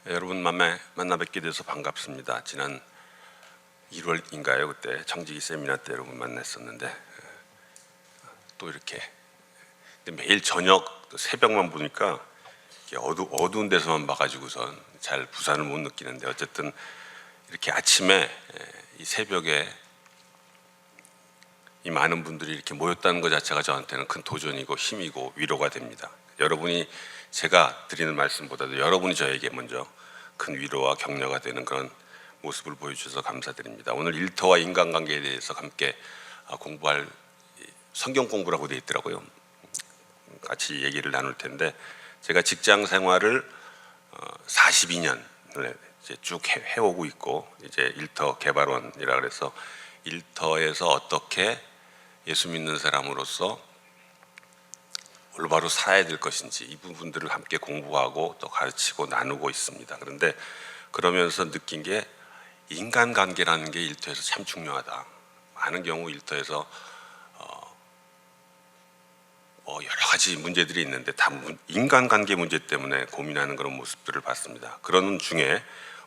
여러분 만나 뵙게 돼서 반갑습니다. 지난 1월인가요? 그때 청지기 세미나 때 여러분 만났었는데 또 이렇게 매일 저녁 새벽만 보니까 어두운 데서만 봐가지고선 잘 부산을 못 느끼는데, 어쨌든 이렇게 아침에 이 새벽에 이 많은 분들이 이렇게 모였다는 것 자체가 저한테는 큰 도전이고 힘이고 위로가 됩니다. 여러분이, 제가 드리는 말씀보다도 여러분이 저에게 먼저 큰 위로와 격려가 되는 그런 모습을 보여주셔서 감사드립니다. 오늘 일터와 인간관계에 대해서 함께 공부할 성경 공부라고 되어 있더라고요. 같이 얘기를 나눌 텐데, 제가 직장 생활을 42년을 이제 쭉 해오고 있고, 이제 일터 개발원이라 그래서 일터에서 어떻게 예수 믿는 사람으로서 올바로 살아야 될 것인지 이 부분들을 함께 공부하고 또 가르치고 나누고 있습니다. 그런데 그러면서 느낀 게, 인간관계라는 게 일터에서 참 중요하다. 많은 경우 일터에서 여러 가지 문제들이 있는데 다 인간관계 문제 때문에 고민하는 그런 모습들을 봤습니다. 그런 중에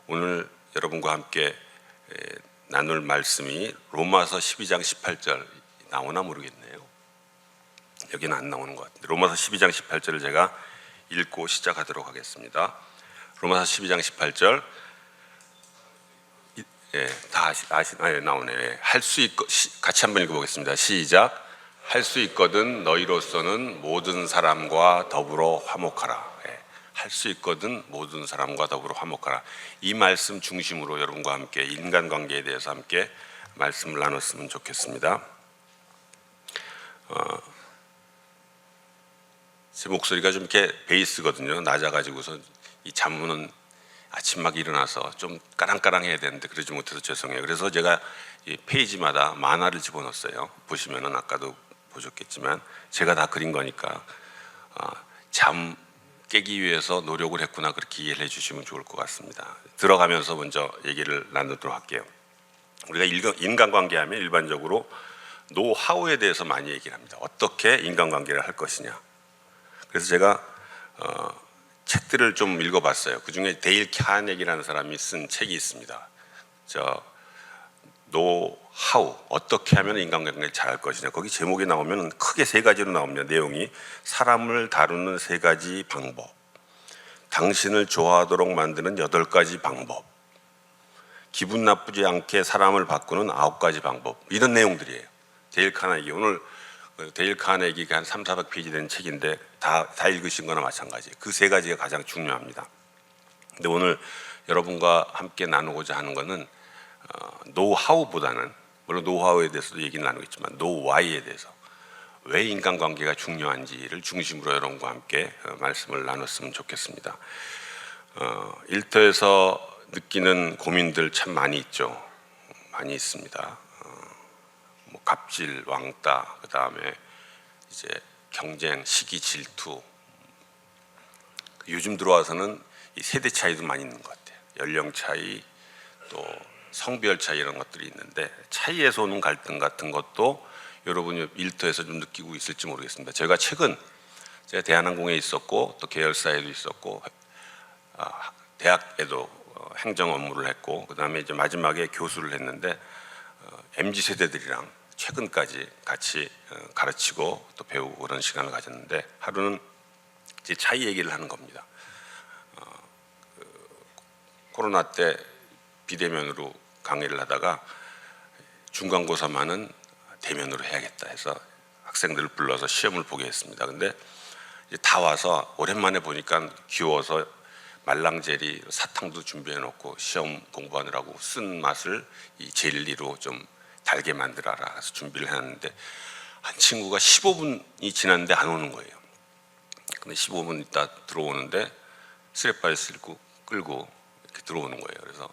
오늘 여러분과 함께 나눌 말씀이 로마서 12장 18절 나오나 모르겠네요. 여기는 안 나오는 것 같은데, 로마서 12장 18절을 제가 읽고 시작하도록 하겠습니다. 로마서 12장 18절, 다 나오네. 할 수 있고, 같이 한번 읽어보겠습니다. 시작. 할 수 있거든 너희로서는 모든 사람과 더불어 화목하라. 할 수 있거든 모든 사람과 더불어 화목하라. 이 말씀 중심으로 여러분과 함께 인간관계에 대해서 함께 말씀을 나눴으면 좋겠습니다. 제 목소리가 좀 이렇게 베이스거든요. 낮아가지고서 이 잠은 아침 막 일어나서 좀 까랑까랑해야 되는데 그러지 못해서 죄송해요. 그래서 제가 이 페이지마다 만화를 집어넣었어요. 보시면은 아까도 보셨겠지만 제가 다 그린 거니까 잠 깨기 위해서 노력을 했구나, 그렇게 이해를 해주시면 좋을 것 같습니다. 들어가면서 먼저 얘기를 나누도록 할게요. 우리가 인간관계하면 일반적으로 노하우에 대해서 많이 얘기를 합니다. 어떻게 인간관계를 할 것이냐. 그래서 제가 책들을 좀 읽어봤어요. 그 중에 데일 카네기라는 사람이 쓴 책이 있습니다. 노하우, 어떻게 하면 인간관계를 잘할 것이냐. 거기 제목이 나오면 크게 세 가지로 나옵니다. 내용이 사람을 다루는 3가지 방법, 당신을 좋아하도록 만드는 8가지 방법, 기분 나쁘지 않게 사람을 바꾸는 9가지 방법, 이런 내용들이에요. 데일 카네기, 오늘 데일 카네기가 한 300~400페이지 된 책인데 다 읽으신 거나 마찬가지. 그 3가지가 가장 중요합니다. 근데 오늘 여러분과 함께 나누고자 하는 것은 노하우보다는, 물론 노하우에 대해서도 얘기는 나누겠지만 노와이에 대해서, 왜 인간관계가 중요한지를 중심으로 여러분과 함께 말씀을 나눴으면 좋겠습니다. 일터에서 느끼는 고민들 참 많이 있죠. 많이 있습니다. 뭐 갑질, 왕따, 그 다음에 이제 경쟁, 시기, 질투. 요즘 들어와서는 이 세대 차이도 많이 있는 것 같아요. 연령 차이, 또 성별 차이, 이런 것들이 있는데 차이에서 오는 갈등 같은 것도 여러분이 일터에서 좀 느끼고 있을지 모르겠습니다. 제가 대한항공에 있었고 또 계열사에도 있었고 대학에도 행정 업무를 했고, 그 다음에 이제 마지막에 교수를 했는데 MZ 세대들이랑 최근까지 같이 가르치고 또 배우고 그런 시간을 가졌는데, 하루는 이제 차이 얘기를 하는 겁니다. 코로나 때 비대면으로 강의를 하다가 중간고사만은 대면으로 해야겠다 해서 학생들을 불러서 시험을 보게 했습니다. 근데 이제 다 와서 오랜만에 보니까 귀여워서 말랑제리, 사탕도 준비해 놓고 시험 공부하느라고 쓴 맛을 이 젤리로 좀 달게 만들어라 해서 준비를 해놨는데, 한 친구가 15분이 지났는데 안 오는 거예요. 근데 15분 있다 들어오는데 스트랩바이스 끌고 이렇게 들어오는 거예요. 그래서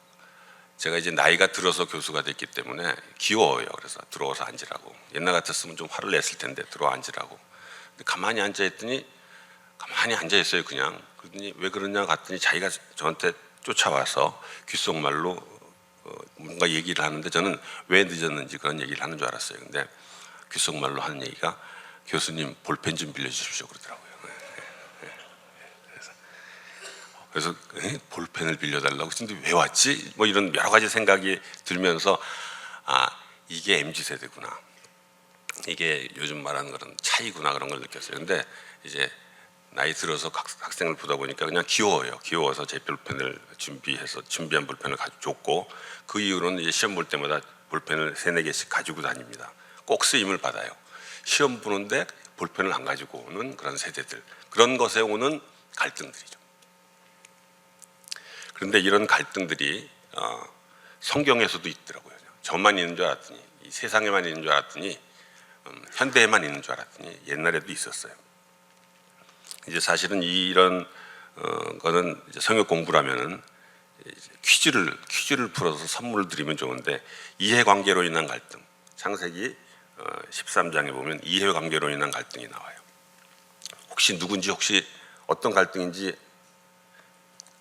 제가 이제 나이가 들어서 교수가 됐기 때문에 귀여워요. 그래서 들어와서 앉으라고. 옛날 같았으면 좀 화를 냈을 텐데 들어와 앉으라고. 근데 가만히 앉아있더니 가만히 앉아있어요. 그냥. 그러더니 왜 그러냐 갔더니 자기가 저한테 쫓아와서 귓속말로 뭔가 얘기를 하는데, 저는 왜 늦었는지 그런 얘기를 하는 줄 알았어요. 근데 귓속말로 하는 얘기가, 교수님 볼펜 좀 빌려주십시오 그러더라고요. 그래서 그래서 볼펜을 빌려달라고 근데 왜 왔지? 뭐 이런 여러 가지 생각이 들면서 이게 MZ세대구나, 이게 요즘 말하는 그런 차이구나, 그런 걸 느꼈어요. 근데 이제 나이 들어서 학생을 보다 보니까 그냥 귀여워요. 귀여워서 제 볼펜을 준비한 볼펜을 줬고, 그 이후로는 이제 시험 볼 때마다 볼펜을 3-4개씩 가지고 다닙니다. 꼭 쓰임을 받아요. 시험 보는데 볼펜을 안 가지고 오는 그런 세대들, 그런 것에 오는 갈등들이죠. 그런데 이런 갈등들이 성경에서도 있더라고요. 저만 있는 줄 알았더니, 이 세상에만 있는 줄 알았더니, 현대에만 있는 줄 알았더니 옛날에도 있었어요. 이제 사실은 이런 거는 이제 성역 공부라면은 퀴즈를 풀어서 선물을 드리면 좋은데, 이해관계로 인한 갈등, 창세기 13장에 보면 이해관계로 인한 갈등이 나와요. 혹시 누군지, 혹시 어떤 갈등인지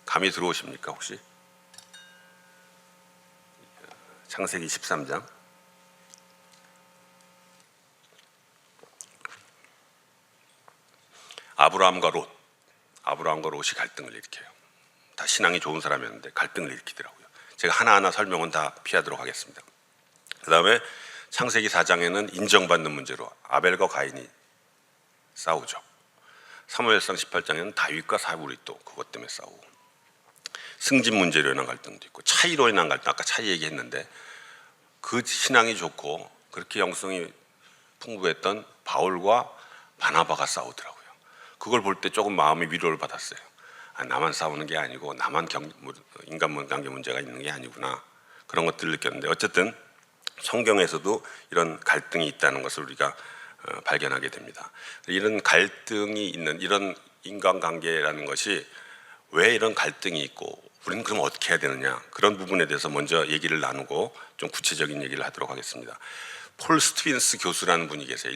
감이 들어오십니까? 혹시 창세기 13장 아브라함과 롯이 갈등을 일으켜요. 다 신앙이 좋은 사람이었는데 갈등을 일으키더라고요. 제가 하나하나 설명은 다 피하도록 하겠습니다. 그 다음에 창세기 4장에는 인정받는 문제로 아벨과 가인이 싸우죠. 사무엘상 18장에는 다윗과 사울이 또 그것 때문에 싸우고, 승진 문제로 인한 갈등도 있고, 차이로 인한 갈등, 아까 차이 얘기했는데 그 신앙이 좋고 그렇게 영성이 풍부했던 바울과 바나바가 싸우더라고요. 그걸 볼 때 조금 마음의 위로를 받았어요. 나만 싸우는 게 아니고, 나만 인간관계 문제가 있는 게 아니구나, 그런 것들을 느꼈는데, 어쨌든 성경에서도 이런 갈등이 있다는 것을 우리가 발견하게 됩니다. 이런 갈등이 있는 이런 인간관계라는 것이 왜 이런 갈등이 있고 우리는 그럼 어떻게 해야 되느냐, 그런 부분에 대해서 먼저 얘기를 나누고 좀 구체적인 얘기를 하도록 하겠습니다. 폴 스티븐스 교수라는 분이 계세요.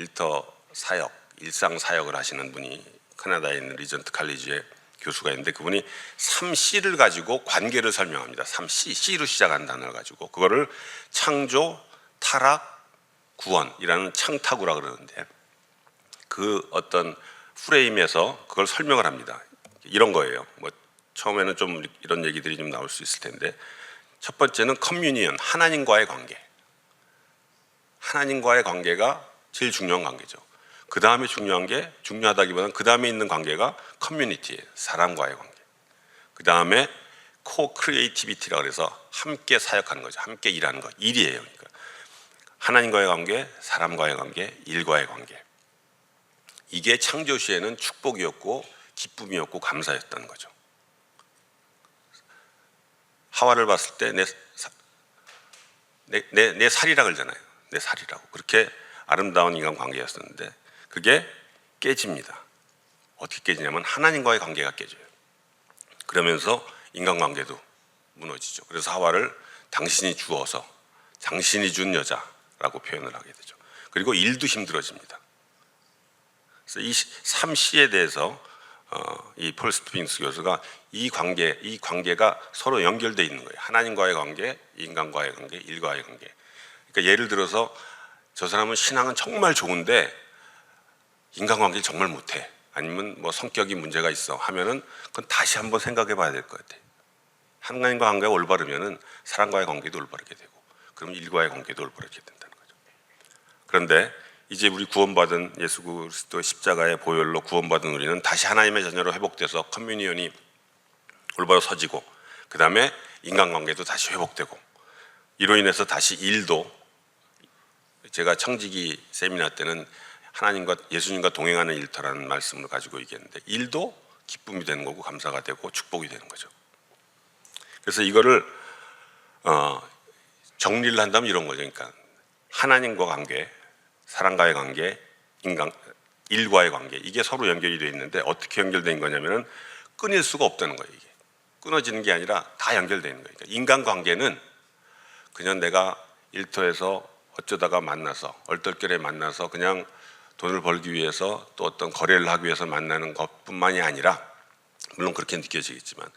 일상 사역을 하시는 분이 캐나다에 있는 리전트 칼리지의 교수가 있는데, 그분이 3C를 가지고 관계를 설명합니다. 3C, C로 시작하는 단어를 가지고 그거를 창조, 타락, 구원이라는 창타구라 그러는데, 그 어떤 프레임에서 그걸 설명을 합니다. 이런 거예요. 뭐 처음에는 좀 이런 얘기들이 좀 나올 수 있을 텐데, 첫 번째는 커뮤니언, 하나님과의 관계. 하나님과의 관계가 제일 중요한 관계죠. 그 다음에 중요하다기보다는 그 다음에 있는 관계가 커뮤니티예요. 사람과의 관계. 그 다음에 코-크리에이티비티라 그래서 함께 사역하는 거죠. 함께 일하는 것. 일이에요. 그러니까 하나님과의 관계, 사람과의 관계, 일과의 관계. 이게 창조 시에는 축복이었고 기쁨이었고 감사였다는 거죠. 하와를 봤을 때 내 살이라 그러잖아요. 내 살이라고. 그렇게 아름다운 인간관계였었는데 그게 깨집니다. 어떻게 깨지냐면 하나님과의 관계가 깨져요. 그러면서 인간관계도 무너지죠. 그래서 하와를 당신이 주어서, 당신이 준 여자라고 표현을 하게 되죠. 그리고 일도 힘들어집니다. 그래서 이 3C에 대해서 이 폴 스티븐스 교수가 이 관계가 서로 연결되어 있는 거예요. 하나님과의 관계, 인간과의 관계, 일과의 관계. 그러니까 예를 들어서 저 사람은 신앙은 정말 좋은데 인간관계를 정말 못해, 아니면 뭐 성격이 문제가 있어 하면은 그건 다시 한번 생각해 봐야 될 것 같아요. 하나님과 관계가 올바르면은 사람과의 관계도 올바르게 되고, 그럼 일과의 관계도 올바르게 된다는 거죠. 그런데 이제 우리 구원받은 예수 그리스도의 십자가의 보혈로 구원받은 우리는 다시 하나님의 자녀로 회복돼서 커뮤니언이 올바로 서지고, 그 다음에 인간관계도 다시 회복되고, 이로 인해서 다시 일도, 제가 청지기 세미나 때는 하나님과 예수님과 동행하는 일터라는 말씀을 가지고 얘기했는데, 일도 기쁨이 되는 거고 감사가 되고 축복이 되는 거죠. 그래서 이거를 정리를 한다면 이런 거죠. 그러니까 하나님과 관계, 사람과의 관계, 일과의 관계, 이게 서로 연결이 되어 있는데 어떻게 연결된 거냐면은 끊일 수가 없다는 거예요. 이게 끊어지는 게 아니라 다 연결되어 있는 거예요. 그러니까 인간관계는 그냥 내가 일터에서 어쩌다가 만나서, 얼떨결에 만나서 그냥 돈을 벌기 위해서 또 어떤 거래를 하기 위해서 만나는 것뿐만이 아니라, 물론 그렇게 느껴지겠지만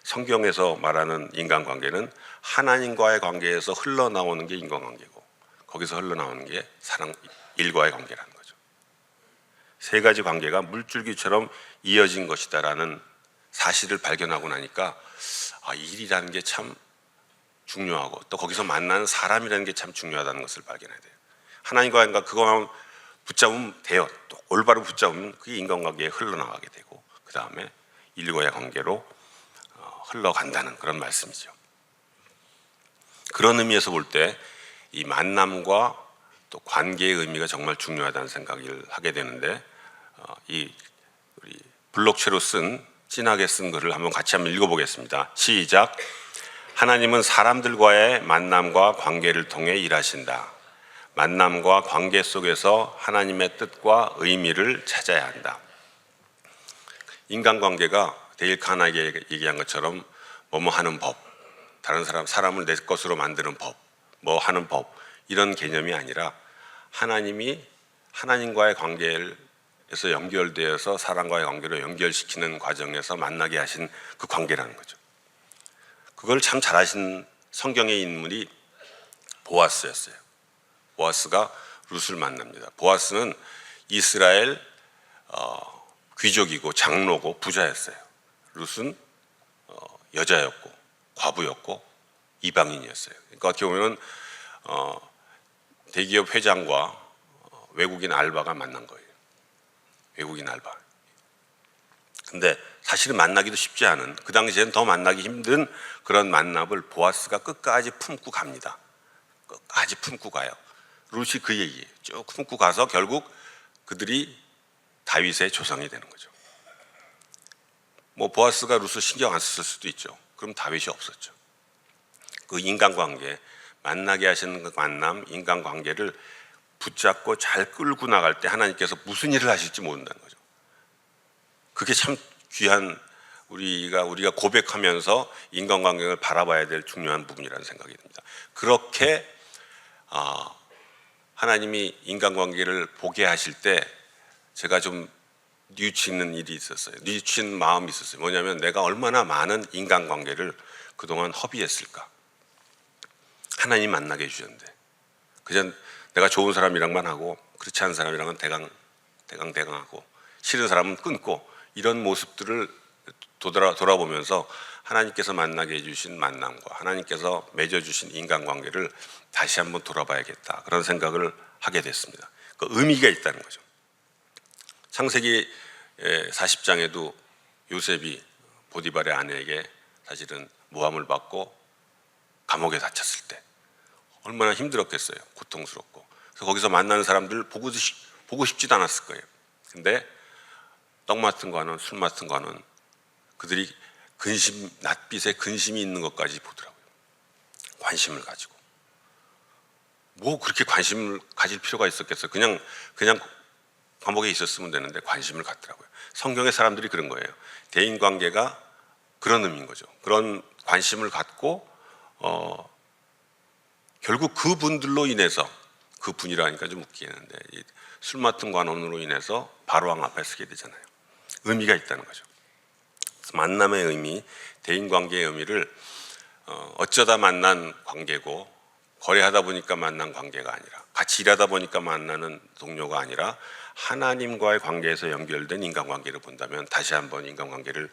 성경에서 말하는 인간관계는 하나님과의 관계에서 흘러나오는 게 인간관계고, 거기서 흘러나오는 게 일과의 관계라는 거죠. 세 가지 관계가 물줄기처럼 이어진 것이다라는 사실을 발견하고 나니까 일이라는 게 참 중요하고 또 거기서 만나는 사람이라는 게 참 중요하다는 것을 발견해야 돼요. 하나님과 인간 그거만 붙잡으면 돼요. 또 올바로 붙잡으면 그게 인간관계에 흘러나가게 되고 그 다음에 인류와의 관계로 흘러간다는 그런 말씀이죠. 그런 의미에서 볼 때 이 만남과 또 관계의 의미가 정말 중요하다는 생각을 하게 되는데 이 우리 블록체로 진하게 쓴 글을 같이 한번 읽어보겠습니다. 시작. 하나님은 사람들과의 만남과 관계를 통해 일하신다. 만남과 관계 속에서 하나님의 뜻과 의미를 찾아야 한다. 인간관계가 데일 카네기가 얘기한 것처럼 뭐뭐 하는 법, 다른 사람을 내 것으로 만드는 법, 뭐 하는 법 이런 개념이 아니라 하나님이 하나님과의 관계에서 연결되어서 사람과의 관계로 연결시키는 과정에서 만나게 하신 그 관계라는 거죠. 그걸 참 잘하신 성경의 인물이 보아스였어요. 보아스가 룻을 만납니다. 보아스는 이스라엘 귀족이고 장로고 부자였어요. 룻은 여자였고 과부였고 이방인이었어요. 그러니까 어떻게 보면 대기업 회장과 외국인 알바가 만난 거예요. 외국인 알바. 근데 사실은 만나기도 쉽지 않은, 그 당시엔 더 만나기 힘든 그런 만남을 보아스가 끝까지 품고 갑니다. 끝까지 품고 가요. 룻이 그 얘기예요. 쭉 품고 가서 결국 그들이 다윗의 조상이 되는 거죠. 뭐 보아스가 룻을 신경 안 썼을 수도 있죠. 그럼 다윗이 없었죠. 그 인간관계, 만나게 하시는 그 만남, 인간관계를 붙잡고 잘 끌고 나갈 때 하나님께서 무슨 일을 하실지 모른다는 거죠. 그게 참 귀한, 우리가 고백하면서 인간관계를 바라봐야 될 중요한 부분이라는 생각이 듭니다. 그렇게 하나님이 인간관계를 보게 하실 때 제가 좀 뉘우치는 일이 있었어요. 뉘우친 마음이 있었어요. 뭐냐면 내가 얼마나 많은 인간관계를 그동안 허비했을까. 하나님 만나게 해주셨는데 그냥 내가 좋은 사람이랑만 하고 그렇지 않은 사람이랑은 대강하고 싫은 사람은 끊고 이런 모습들을 돌아보면서 하나님께서 만나게 해주신 만남과 하나님께서 맺어주신 인간관계를 다시 한번 돌아봐야겠다, 그런 생각을 하게 됐습니다. 그 의미가 있다는 거죠. 창세기 40장에도 요셉이 보디발의 아내에게 사실은 모함을 받고 감옥에 갇혔을 때 얼마나 힘들었겠어요. 고통스럽고. 그래서 거기서 만나는 사람들 보고 싶지도 않았을 거예요. 근데 떡 맡은 거는 술 맡은 거는 그들이 낯빛에 근심이 있는 것까지 보더라고요. 관심을 가지고. 뭐 그렇게 관심을 가질 필요가 있었겠어요. 그냥 감옥에 있었으면 되는데 관심을 갖더라고요. 성경의 사람들이 그런 거예요. 대인관계가 그런 의미인 거죠. 그런 관심을 갖고 결국 그분들로 인해서, 그분이라니까 좀 웃기겠는데 술 맡은 관원으로 인해서 바로왕 앞에 서게 되잖아요. 의미가 있다는 거죠. 그래서 만남의 의미, 대인관계의 의미를 어쩌다 만난 관계고 거래하다 보니까 만난 관계가 아니라, 같이 일하다 보니까 만나는 동료가 아니라 하나님과의 관계에서 연결된 인간관계를 본다면 다시 한번 인간관계를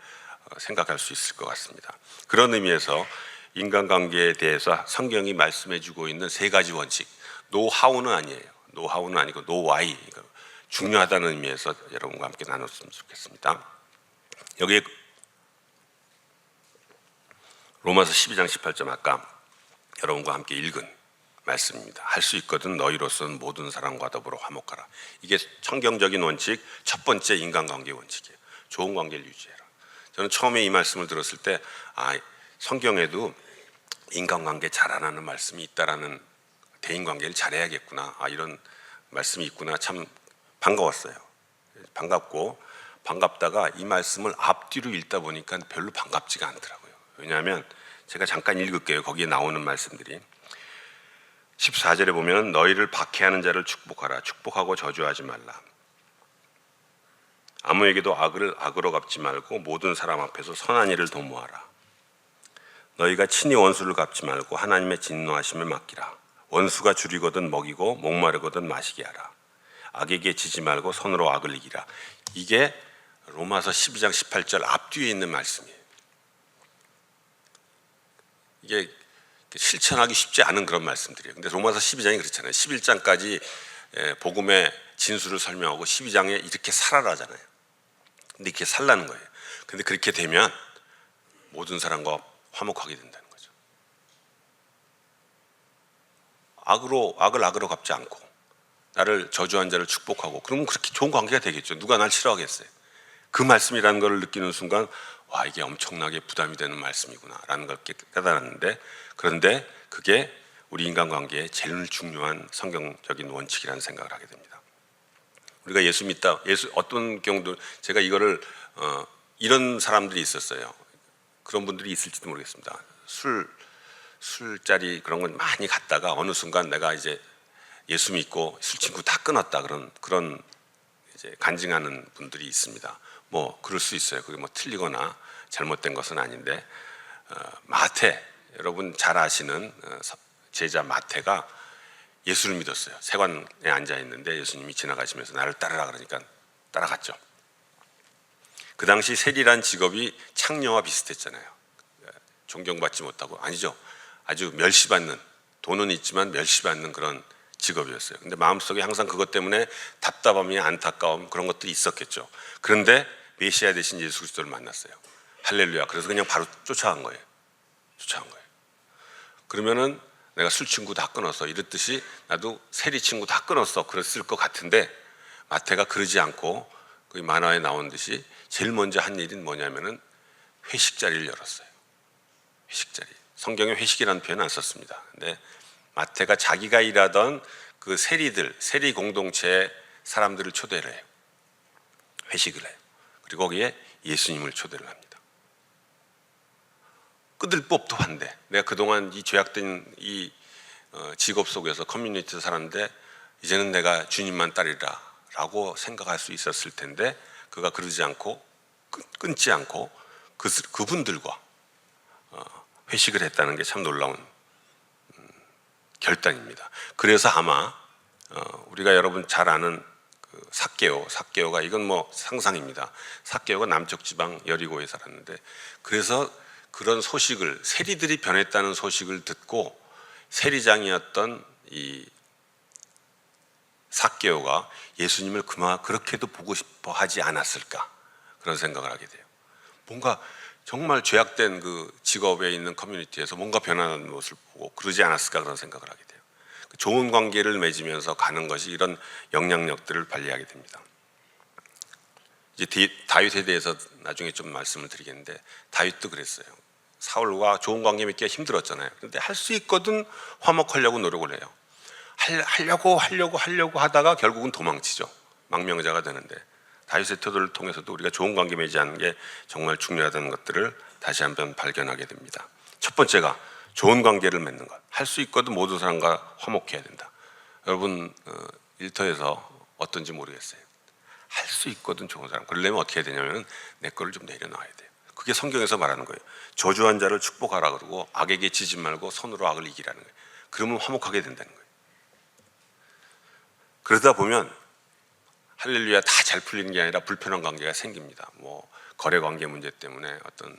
생각할 수 있을 것 같습니다. 그런 의미에서 인간관계에 대해서 성경이 말씀해주고 있는 세 가지 원칙, 노하우는 아니에요. 노하우는 아니고 노와이, 중요하다는 의미에서 여러분과 함께 나눴으면 좋겠습니다. 여기에 로마서 12장 18절 아까 여러분과 함께 읽은 말씀입니다. 할 수 있거든 너희로서는 모든 사람과 더불어 화목하라. 이게 성경적인 원칙, 첫 번째 인간관계 원칙이에요. 좋은 관계를 유지해라. 저는 처음에 이 말씀을 들었을 때 성경에도 인간관계 잘하라는 말씀이 있다라는, 대인관계를 잘해야겠구나, 이런 말씀이 있구나, 참 반가웠어요. 반갑다가 이 말씀을 앞뒤로 읽다 보니까 별로 반갑지가 않더라고요. 왜냐하면 제가 잠깐 읽을게요. 거기에 나오는 말씀들이 14절에 보면 너희를 박해하는 자를 축복하라. 축복하고 저주하지 말라. 아무에게도 악을 악으로 갚지 말고 모든 사람 앞에서 선한 일을 도모하라. 너희가 친히 원수를 갚지 말고 하나님의 진노하심을 맡기라. 원수가 줄이거든 먹이고 목마르거든 마시게 하라. 악에게 지지 말고 선으로 악을 이기라. 이게 로마서 12장 18절 앞뒤에 있는 말씀이에요. 이게 실천하기 쉽지 않은 그런 말씀들이에요. 근데 로마서 12장이 그렇잖아요. 11장까지 복음의 진수를 설명하고 12장에 이렇게 살아라잖아요. 근데 이렇게 살라는 거예요. 근데 그렇게 되면 모든 사람과 화목하게 된다는 거죠. 악을 악으로 갚지 않고 나를 저주한 자를 축복하고, 그러면 그렇게 좋은 관계가 되겠죠. 누가 날 싫어하겠어요? 그 말씀이라는 걸 느끼는 순간, 와, 이게 엄청나게 부담이 되는 말씀이구나 라는 걸 깨달았는데, 그런데 그게 우리 인간관계에 제일 중요한 성경적인 원칙이라는 생각을 하게 됩니다. 우리가 예수 믿다, 어떤 경우도 제가 이거를 이런 사람들이 있었어요. 그런 분들이 있을지도 모르겠습니다. 술자리 그런 건 많이 갔다가 어느 순간 내가 이제 예수 믿고 술 친구 다 끊었다, 그런 이제 간증하는 분들이 있습니다. 뭐 그럴 수 있어요. 그게 뭐 틀리거나 잘못된 것은 아닌데, 마태, 여러분 잘 아시는 제자 마태가 예수를 믿었어요. 세관에 앉아 있는데 예수님이 지나가시면서 나를 따르라 그러니까 따라갔죠. 그 당시 세리란 직업이 창녀와 비슷했잖아요. 존경받지 못하고, 아니죠, 아주 멸시받는, 돈은 있지만 멸시받는 그런 직업이었어요. 근데 마음속에 항상 그것 때문에 답답함이, 안타까움, 그런 것들이 있었겠죠. 그런데 메시아 되신 예수 그리스도를 만났어요. 할렐루야. 그래서 그냥 바로 쫓아간 거예요. 그러면은 내가 술 친구 다 끊었어, 이랬듯이 나도 세리 친구 다 끊었어, 그랬을 것 같은데, 마태가 그러지 않고 그 만화에 나온 듯이 제일 먼저 한 일은 뭐냐면은 회식 자리를 열었어요. 회식 자리. 성경에 회식이라는 표현 안 썼습니다. 근데 마태가 자기가 일하던 그 세리 공동체의 사람들을 초대를 해요. 회식을 해요. 그리고 거기에 예수님을 초대를 합니다. 끊을 법도 한데, 내가 그동안 이 죄악된 이 직업 속에서 커뮤니티에서 살았는데 이제는 내가 주님만 따르리라 라고 생각할 수 있었을 텐데, 그가 그러지 않고 끊지 않고 그분들과 회식을 했다는 게 참 놀라운 결단입니다. 그래서 아마 우리가 여러분 잘 아는 그 삭개오가, 이건 뭐 상상입니다. 삭개오가 남쪽 지방 여리고에 살았는데, 그래서 그런 소식을, 세리들이 변했다는 소식을 듣고 세리장이었던 이 삭개오가 예수님을 그렇게도 보고 싶어 하지 않았을까, 그런 생각을 하게 돼요. 뭔가 정말 죄악된 그 직업에 있는 커뮤니티에서 뭔가 변하는 모습을 보고 그러지 않았을까, 그런 생각을 하게 돼요. 좋은 관계를 맺으면서 가는 것이 이런 영향력들을 발휘하게 됩니다. 이제 다윗에 대해서 나중에 좀 말씀을 드리겠는데, 다윗도 그랬어요. 사울과 좋은 관계 맺기가 힘들었잖아요. 그런데 할 수 있거든 화목하려고 노력을 해요. 하려고 하다가 결국은 도망치죠. 망명자가 되는데, 다윗의 태도를 통해서도 우리가 좋은 관계 맺는 게 정말 중요하다는 것들을 다시 한번 발견하게 됩니다. 첫 번째가 좋은 관계를 맺는 것. 할 수 있거든 모든 사람과 화목해야 된다. 여러분 일터에서 어떤지 모르겠어요. 할 수 있거든 좋은 사람, 그러려면 어떻게 해야 되냐면 내 거를 좀 내려놔야 돼요. 그게 성경에서 말하는 거예요. 저주한 자를 축복하라 그러고 악에게 지지 말고 선으로 악을 이기라는 거예요. 그러면 화목하게 된다는 거예요. 그러다 보면 할렐루야 다 잘 풀리는 게 아니라 불편한 관계가 생깁니다. 뭐 거래 관계 문제 때문에, 어떤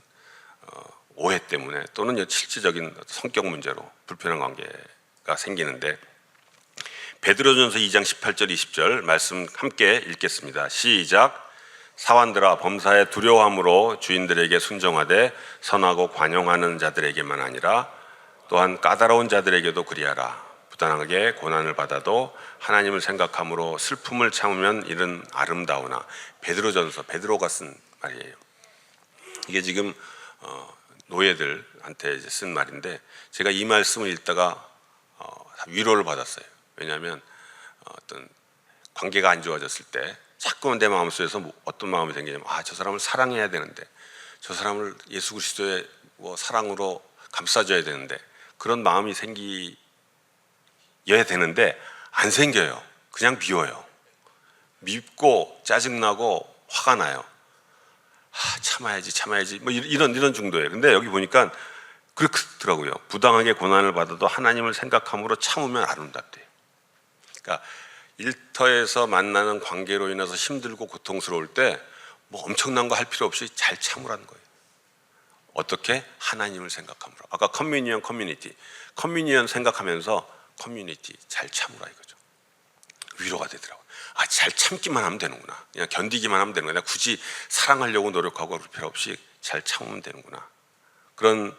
오해 때문에, 또는 실질적인 성격 문제로 불편한 관계가 생기는데, 베드로전서 2장 18절 20절 말씀 함께 읽겠습니다. 시작. 사환들아, 범사에 두려워함으로 주인들에게 순종하되 선하고 관용하는 자들에게만 아니라 또한 까다로운 자들에게도 그리하라. 부당하게 고난을 받아도 하나님을 생각함으로 슬픔을 참으면 이는 아름다우나. 베드로전서, 베드로가 쓴 말이에요. 이게 지금 노예들한테 쓴 말인데, 제가 이 말씀을 읽다가 위로를 받았어요. 왜냐하면 어떤 관계가 안 좋아졌을 때 자꾸만 내 마음속에서 어떤 마음이 생기냐면, 저 사람을 사랑해야 되는데, 저 사람을 예수 그리스도의 사랑으로 감싸줘야 되는데, 그런 마음이 생기어야 되는데 안 생겨요. 그냥 미워요. 밉고 짜증나고 화가 나요. 참아야지 뭐 이런 정도예요. 근데 여기 보니까 그렇더라고요. 부당하게 고난을 받아도 하나님을 생각함으로 참으면 아름답대요. 그러니까 일터에서 만나는 관계로 인해서 힘들고 고통스러울 때 뭐 엄청난 거 할 필요 없이 잘 참으라는 거예요. 어떻게? 하나님을 생각함으로. 아까 커뮤니언 생각하면서 커뮤니티 잘 참으라 이거죠. 위로가 되더라고요. 잘 참기만 하면 되는구나. 그냥 견디기만 하면 되는구나. 굳이 사랑하려고 노력하고 그럴 필요 없이 잘 참으면 되는구나. 그런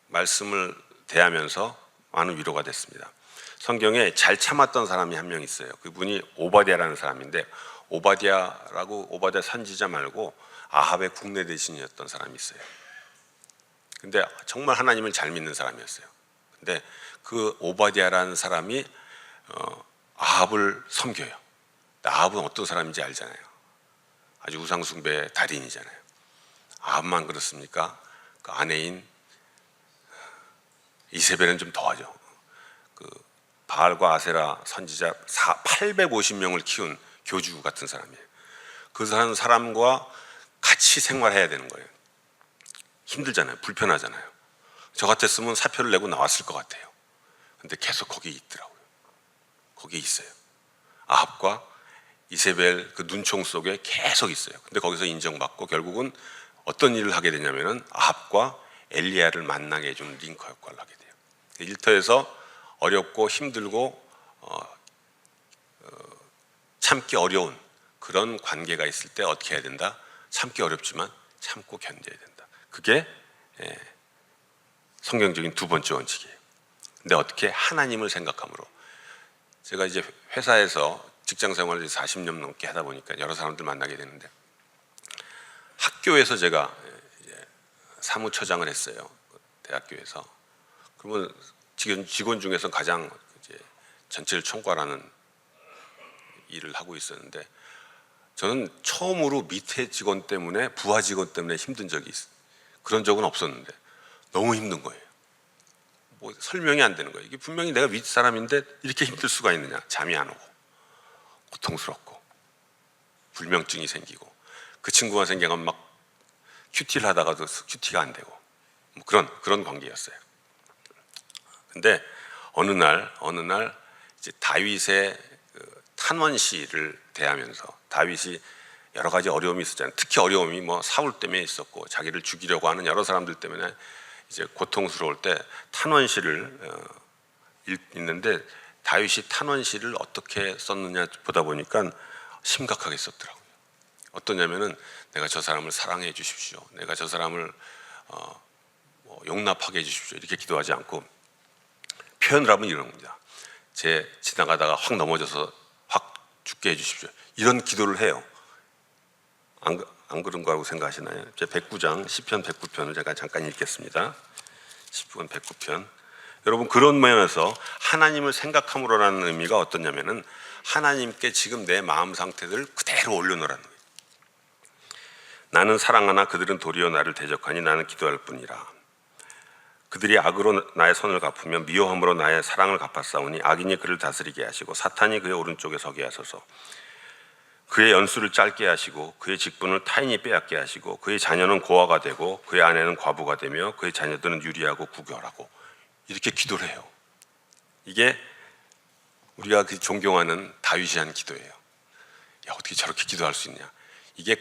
말씀을 대하면서 많은 위로가 됐습니다. 성경에 잘 참았던 사람이 한 명 있어요. 그분이 오바댜라는 사람인데, 오바댜 선지자 말고 아합의 국내 대신이었던 사람이 있어요. 근데 정말 하나님을 잘 믿는 사람이었어요. 근데 그 오바댜라는 사람이 아합을 섬겨요. 아합은 어떤 사람인지 알잖아요. 아주 우상숭배의 달인이잖아요. 아합만 그렇습니까? 그 아내인 이세벨은 좀 더하죠. 그 바알과 아세라 선지자 850명을 키운 교주 같은 사람이에요. 그 사람과 같이 생활해야 되는 거예요. 힘들잖아요. 불편하잖아요. 저 같았으면 사표를 내고 나왔을 것 같아요. 근데 계속 거기 있더라고요. 거기 있어요. 아합과 이세벨 그 눈총 속에 계속 있어요. 근데 거기서 인정받고 결국은 어떤 일을 하게 되냐면은 아합과 엘리야를 만나게 해주는 링커 역할을 하게 돼요. 일터에서 어렵고 힘들고 참기 어려운 그런 관계가 있을 때 어떻게 해야 된다? 참기 어렵지만 참고 견뎌야 된다. 그게 성경적인 두 번째 원칙이에요. 근데 어떻게? 하나님을 생각함으로. 제가 이제 회사에서 직장 생활을 40년 넘게 하다 보니까 여러 사람들 만나게 되는데, 학교에서 제가 사무처장을 했어요. 대학교에서. 그러면 직원 중에서 가장 이제 전체를 총괄하는 일을 하고 있었는데, 저는 처음으로 밑에 직원 때문에, 부하 직원 때문에 힘든 적이 있어요. 그런 적은 없었는데 너무 힘든 거예요. 뭐 설명이 안 되는 거예요. 이게 분명히 내가 윗사람인데 이렇게 힘들 수가 있느냐. 잠이 안 오고 고통스럽고 불면증이 생기고, 그 친구가 생겨면 막 큐티를 하다가도 큐티가 안 되고, 뭐 그런 관계였어요. 근데 어느 날 이제 다윗의 탄원시를 대하면서, 다윗이 여러 가지 어려움이 있었잖아요. 특히 어려움이 뭐 사울 때문에 있었고, 자기를 죽이려고 하는 여러 사람들 때문에 이제 고통스러울 때 탄원시를 읽는데, 다윗이 탄원시를 어떻게 썼느냐 보다 보니까 심각하게 썼더라고요. 어떠냐면은, 내가 저 사람을 사랑해 주십시오, 내가 저 사람을 용납하게 해주십시오, 이렇게 기도하지 않고 표현을 하면 이런 겁니다. 제 지나가다가 확 넘어져서 확 죽게 해주십시오, 이런 기도를 해요. 안 그런 거라고 생각하시나요? 제 109장 시편 109편을 제가 잠깐 읽겠습니다. 시편 109편. 여러분, 그런 면에서 하나님을 생각함으로라는 의미가 어떠냐면은, 하나님께 지금 내 마음 상태를 그대로 올려놓으라는 거예요. 나는 사랑하나 그들은 도리어 나를 대적하니 나는 기도할 뿐이라. 그들이 악으로 나의 손을 갚으며 미워함으로 나의 사랑을 갚았사오니, 악인이 그를 다스리게 하시고 사탄이 그의 오른쪽에 서게 하소서. 그의 연수를 짧게 하시고 그의 직분을 타인이 빼앗게 하시고, 그의 자녀는 고아가 되고 그의 아내는 과부가 되며 그의 자녀들은 유리하고 구결하고, 이렇게 기도를 해요. 이게 우리가 그 존경하는 다윗이 한 기도예요. 야, 어떻게 저렇게 기도할 수 있냐. 이게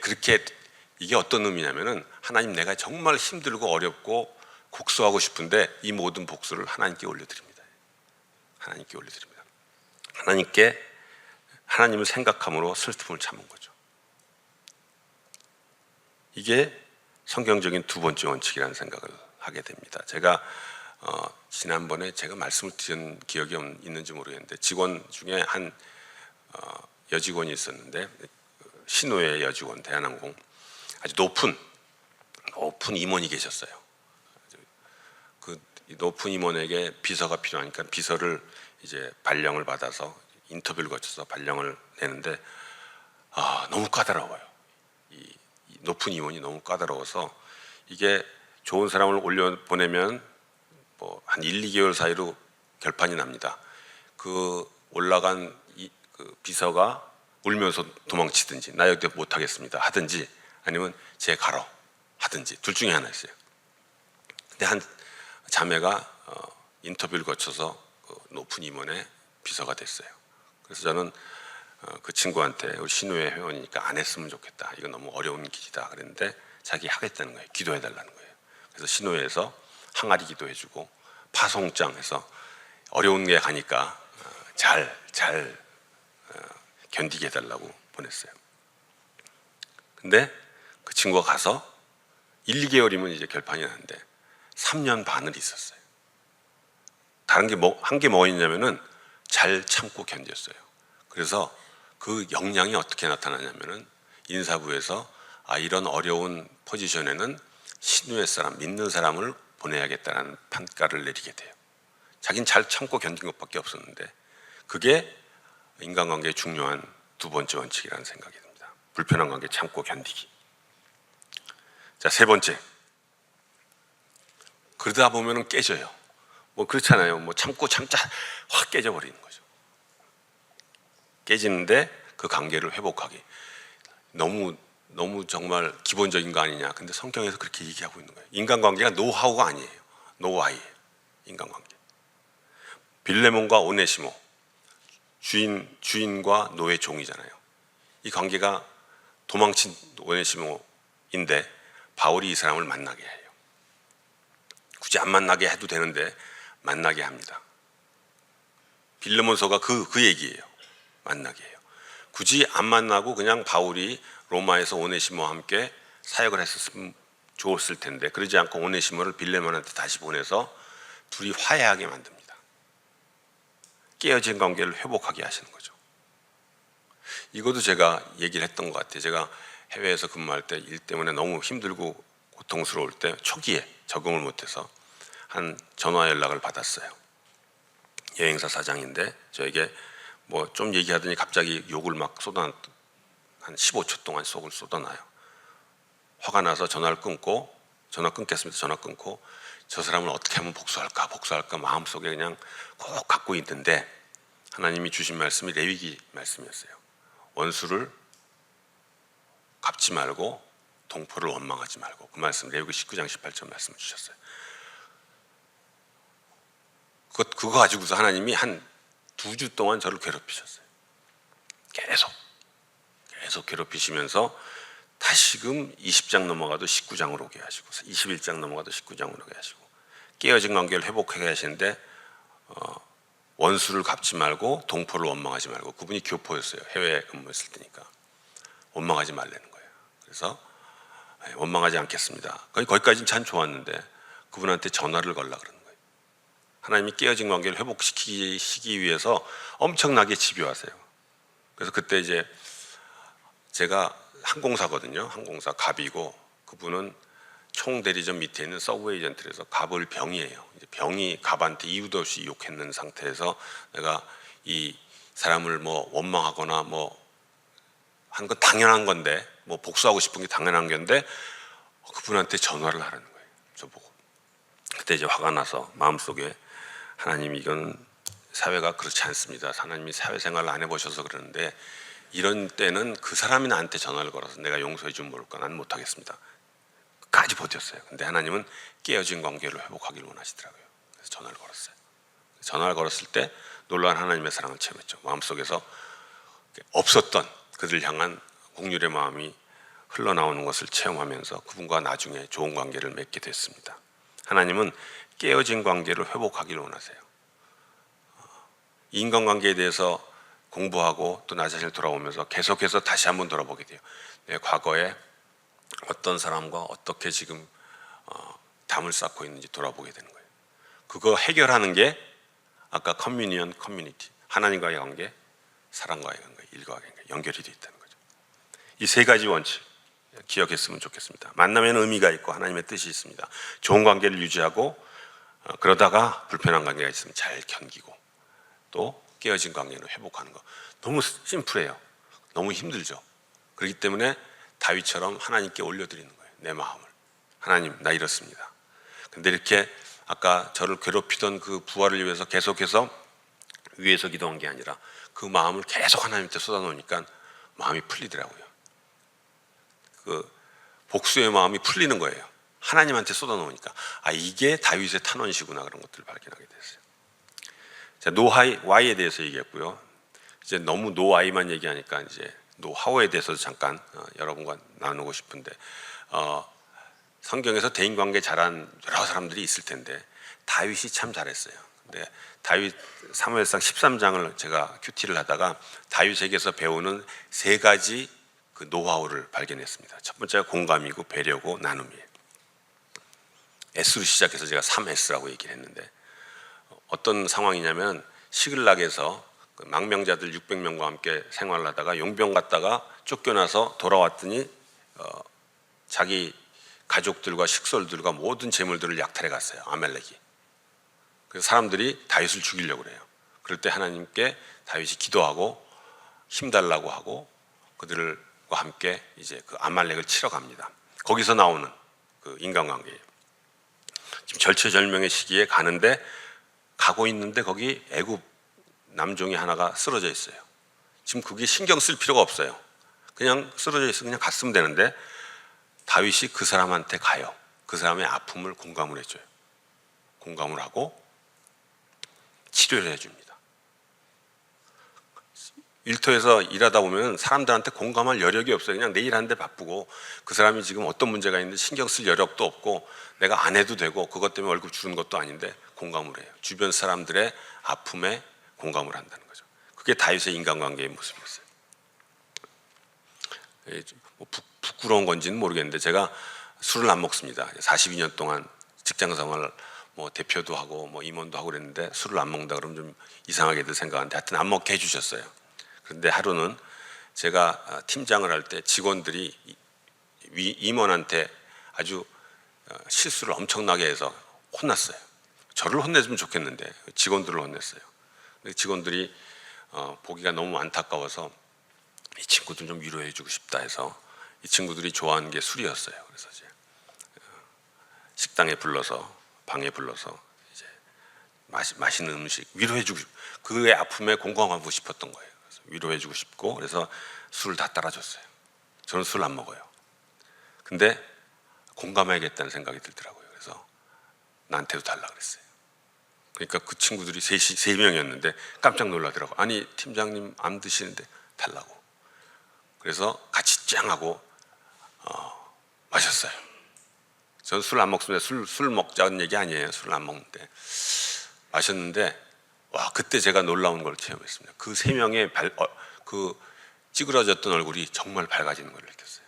어떤 의미냐면은, 하나님, 내가 정말 힘들고 어렵고 복수하고 싶은데 이 모든 복수를 하나님께 올려드립니다. 하나님께 올려드립니다. 하나님을 생각함으로 슬픔을 참은 거죠. 이게 성경적인 두 번째 원칙이라는 생각을 하게 됩니다. 제가 지난번에 제가 말씀을 드린 기억이 있는지 모르겠는데, 직원 중에 한 여직원이 있었는데, 신우의 여직원, 대한항공 아주 높은 임원이 계셨어요. 그 높은 임원에게 비서가 필요하니까 비서를 이제 발령을 받아서 인터뷰를 거쳐서 발령을 내는데, 너무 까다로워요. 이 높은 임원이 너무 까다로워서, 이게 좋은 사람을 올려보내면 뭐 한 1, 2개월 사이로 결판이 납니다. 그 올라간 그 비서가 울면서 도망치든지, 나 여기 못하겠습니다 하든지, 아니면 쟤 가로 하든지, 둘 중에 하나였어요. 근데 한 자매가 인터뷰를 거쳐서 그 높은 임원의 비서가 됐어요. 그래서 저는 그 친구한테 우리 신우회 회원이니까 안 했으면 좋겠다. 이거 너무 어려운 길이다. 그랬는데 자기 하겠다는 거예요. 기도해 달라는 거예요. 그래서 신우회에서 항아리 기도해주고 파송장 해서 어려운 게 가니까 잘 견디게 해달라고 보냈어요. 근데 그 친구가 가서 1, 2개월이면 이제 결판이 나는데 3년 반을 있었어요. 다른 게 한 게 뭐였냐면은 잘 참고 견뎠어요. 그래서 그 역량이 어떻게 나타나냐면은 인사부에서 이런 어려운 포지션에는 신우의 사람, 믿는 사람을 보내야겠다는 판가를 내리게 돼요. 자기는 잘 참고 견딘 것밖에 없었는데 그게 인간관계의 중요한 두 번째 원칙이라는 생각이 듭니다. 불편한 관계 참고 견디기. 자, 세 번째. 그러다 보면은 깨져요. 뭐 그렇잖아요. 뭐 참고 참자 확 깨져버리는 거죠. 깨지는데 그 관계를 회복하기. 너무 정말 기본적인 거 아니냐. 근데 성경에서 그렇게 얘기하고 있는 거예요. 인간관계가 노하우가 아니에요. 노하이예요. 인간관계. 빌레몬과 오네시모, 주인과 노예 종이잖아요. 이 관계가 도망친 오네시모인데 바울이 이 사람을 만나게 해요. 굳이 안 만나게 해도 되는데 만나게 합니다. 빌레몬서가 그 얘기예요. 만나게 해요. 굳이 안 만나고 그냥 바울이 로마에서 오네시모와 함께 사역을 했었으면 좋았을 텐데 그러지 않고 오네시모를 빌레몬한테 다시 보내서 둘이 화해하게 만듭니다. 깨어진 관계를 회복하게 하시는 거죠. 이것도 제가 얘기를 했던 것 같아요. 제가 해외에서 근무할 때 일 때문에 너무 힘들고 고통스러울 때 초기에 적응을 못해서 한 전화 연락을 받았어요. 여행사 사장인데 저에게 뭐 좀 얘기하더니 갑자기 욕을 막 한 15초 동안 속을 쏟아놔요. 화가 나서 전화 끊겠습니다. 전화 끊고 저 사람을 어떻게 하면 복수할까 마음속에 그냥 꼭 갖고 있는데 하나님이 주신 말씀이 레위기 말씀이었어요. 원수를 갚지 말고 동포를 원망하지 말고 그 말씀 레위기 19장 18절 말씀을 주셨어요. 그거 가지고서 하나님이 한 2주 동안 저를 괴롭히셨어요. 계속 괴롭히시면서 다시금 20장 넘어가도 19장으로 오게 하시고 21장 넘어가도 19장으로 오게 하시고 깨어진 관계를 회복하게 하시는데 원수를 갚지 말고 동포를 원망하지 말고 그분이 교포였어요. 해외 근무했을 때니까 원망하지 말라는 거예요. 그래서 원망하지 않겠습니다. 거기까지는 참 좋았는데 그분한테 전화를 걸라 그러는 거예요. 하나님이 깨어진 관계를 회복시키기 위해서 엄청나게 집요하세요. 그래서 그때 이제 제가 항공사거든요. 항공사 갑이고 그분은 총대리점 밑에 있는 서브웨이 젠틀에서 갑을 병이에요. 이제 병이 갑한테 이유도 없이 욕했는 상태에서 내가 이 사람을 뭐 원망하거나 뭐 한 건 당연한 건데 뭐 복수하고 싶은 게 당연한 건데 그분한테 전화를 하라는 거예요. 저보고. 그때 이제 화가 나서 마음속에 하나님 이건 사회가 그렇지 않습니다. 하나님이 사회생활을 안 해보셔서 그러는데 이런 때는 그 사람이 나한테 전화를 걸어서 내가 용서해 주면 모를까 난 못하겠습니다. 까지 버텼어요. 근데 하나님은 깨어진 관계를 회복하기를 원하시더라고요. 그래서 전화를 걸었어요. 전화를 걸었을 때 놀라운 하나님의 사랑을 체험했죠. 마음속에서 없었던 그들 향한 긍휼의 마음이 흘러나오는 것을 체험하면서 그분과 나중에 좋은 관계를 맺게 됐습니다. 하나님은 깨어진 관계를 회복하기를 원하세요. 인간관계에 대해서 공부하고 또 나 자신을 돌아오면서 계속해서 다시 한번 돌아보게 돼요. 내 과거에 어떤 사람과 어떻게 지금 담을 쌓고 있는지 돌아보게 되는 거예요. 그거 해결하는 게 아까 커뮤니티 하나님과의 관계, 사랑과의 관계, 일과의 관계 연결이 되어 있다는 거죠. 이 세 가지 원칙 기억했으면 좋겠습니다. 만나면 의미가 있고 하나님의 뜻이 있습니다. 좋은 관계를 유지하고 그러다가 불편한 관계가 있으면 잘 견디고 또 깨어진 관계를 회복하는 거 너무 심플해요. 너무 힘들죠. 그렇기 때문에 다윗처럼 하나님께 올려드리는 거예요. 내 마음을. 하나님 나 이렇습니다. 근데 이렇게 아까 저를 괴롭히던 그 부활을 위해서 계속해서 위에서 기도한 게 아니라 그 마음을 계속 하나님께 쏟아놓으니까 마음이 풀리더라고요. 그 복수의 마음이 풀리는 거예요. 하나님한테 쏟아놓으니까 이게 다윗의 탄원시구나 그런 것들을 발견하게 됐어요. 자, 노하이 Y에 대해서 얘기했고요. 이제 너무 노아이만 얘기하니까 이제 노하우에 대해서도 잠깐 여러분과 나누고 싶은데, 성경에서 대인관계 잘한 여러 사람들이 있을 텐데 다윗이 참 잘했어요. 근데 다윗 사무엘상 13장을 제가 큐티를 하다가 다윗에게서 배우는 세 가지 그 노하우를 발견했습니다. 첫 번째가 공감이고 배려고 나눔이에요. S로 시작해서 제가 3S라고 얘기를 했는데, 어떤 상황이냐면 시글락에서 그 망명자들 600명과 함께 생활을 하다가 용병 갔다가 쫓겨나서 돌아왔더니 자기 가족들과 식솔들과 모든 재물들을 약탈해 갔어요, 아말렉이. 그래서 사람들이 다윗을 죽이려고 그래요. 그럴 때 하나님께 다윗이 기도하고 힘달라고 하고 그들과 함께 이제 그 아말렉을 치러 갑니다. 거기서 나오는 그 인간관계예요. 지금 절체절명의 시기에 가는데, 가고 있는데 거기 애굽 남종이 하나가 쓰러져 있어요. 지금 그게 신경 쓸 필요가 없어요. 그냥 쓰러져 있어 그냥 갔으면 되는데 다윗이 그 사람한테 가요. 그 사람의 아픔을 공감을 해줘요. 공감을 하고 치료를 해줍니다. 일터에서 일하다 보면 사람들한테 공감할 여력이 없어요. 그냥 내 일하는데 바쁘고 그 사람이 지금 어떤 문제가 있는데 신경 쓸 여력도 없고 내가 안 해도 되고 그것 때문에 월급 주는 것도 아닌데 공감을 해요. 주변 사람들의 아픔에 공감을 한다는 거죠. 그게 다윗의 인간관계의 모습이었어요. 뭐 부끄러운 건지는 모르겠는데 제가 술을 안 먹습니다. 42년 동안 직장생활 뭐 대표도 하고 뭐 임원도 하고 그랬는데 술을 안 먹는다 그러면 좀 이상하게들 생각하는데 하여튼 안 먹게 해주셨어요. 그런데 하루는 제가 팀장을 할 때 직원들이 임원한테 아주 실수를 엄청나게 해서 혼났어요. 저를 혼내주면 좋겠는데 직원들을 혼냈어요. 직원들이 보기가 너무 안타까워서 이 친구들 좀 위로해주고 싶다 해서 이 친구들이 좋아하는 게 술이었어요. 그래서 이제 식당에 불러서 방에 불러서 이제 맛있는 음식 위로해주고 그의 아픔에 공감하고 싶었던 거예요. 그래서 위로해주고 싶고 그래서 술을 다 따라줬어요. 저는 술 안 먹어요. 근데 공감해야겠다는 생각이 들더라고요. 그래서 나한테도 달라 그랬어요. 그러니까 그 친구들이 세 명이었는데 깜짝 놀라더라고요. 아니 팀장님 안 드시는데 달라고. 그래서 같이 짱 하고 마셨어요. 저는 술 안 먹습니다. 술 먹자는 얘기 아니에요. 술 안 먹는데 마셨는데 와 그때 제가 놀라운 걸 체험했습니다. 그 세 명의 그 찌그러졌던 얼굴이 정말 밝아지는 걸 느꼈어요.